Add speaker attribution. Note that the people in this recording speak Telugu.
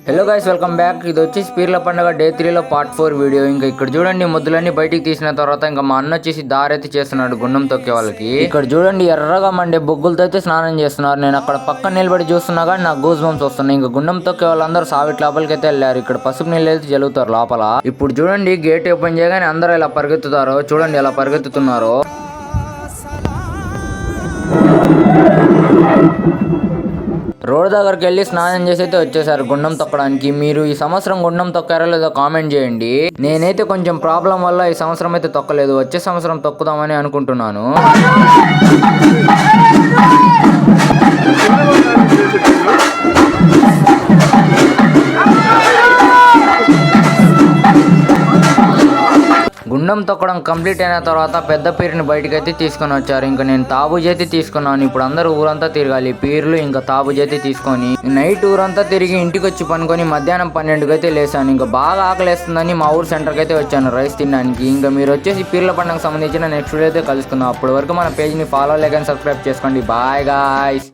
Speaker 1: Hello guys, welcome back. ఇది వచ్చేసి పీర్ల పండుగ డే 3లో పార్ట్ 4 వీడియో. ఇంకా ఇక్కడ చూడండి, ముద్దులన్నీ బయటికి తీసిన తర్వాత ఇంకా మా అన్న వచ్చేసి దారైతే చేస్తున్నాడు గుండం తొక్కే వాళ్ళకి. ఇక్కడ చూడండి, ఎర్రగా మండే బొగ్గులతో అయితే స్నానం చేస్తున్నారు. నేను అక్కడ పక్కన నిలబడి చూస్తున్నా కానీ నాకు గూస్ బంప్స్ వస్తున్నాయి. ఇంకా గుండం తొక్కే వాళ్ళందరూ సావిట్ లోపలికి అయితే వెళ్ళారు. ఇక్కడ పసుపు నీళ్ళు అయితే జలుగుతారు లోపల. ఇప్పుడు చూడండి, గేట్ ఓపెన్ చేయగానే అందరూ ఇలా పరిగెత్తుతారు. చూడండి ఎలా పరిగెత్తుతున్నారు. రోడ్ దగ్గరికి వెళ్ళి స్నానం చేసి అయితే వచ్చేసారు గుండం తొక్కడానికి. మీరు ఈ సంవత్సరం గుండం తొక్కారో లేదో కామెంట్ చేయండి. నేనైతే కొంచెం ప్రాబ్లం వల్ల ఈ సంవత్సరం అయితే తొక్కలేదు. వచ్చే సంవత్సరం తొక్కుదామని అనుకుంటున్నాను. గుండం తొక్కడం కంప్లీట్ అయిన తర్వాత పెద్ద పీరుని బయటకు అయితే తీసుకొని వచ్చారు. ఇంకా నేను తాబూజ్ అయితే తీసుకున్నాను. ఇప్పుడు అందరూ ఊరంతా తిరగాలి. పీర్లు ఇంకా తాబూజ్ అయితే తీసుకొని నైట్ ఊరంతా తిరిగి ఇంటికి వచ్చి పనుకొని మధ్యాహ్నం 12కి అయితే లేసాను. ఇంకా బాగా ఆకలేస్తుందని మా ఊరు సెంటర్కి అయితే వచ్చాను రైస్ తినడానికి. ఇంకా మీరు వచ్చేసి పీర్ల పండుగకు సంబంధించిన నెక్స్ట్ వీడియో అయితే కలుసుకుందాం. అప్పటి వరకు మన పేజ్ని ఫాలో లేక సబ్స్క్రైబ్ చేసుకోండి. Bye guys.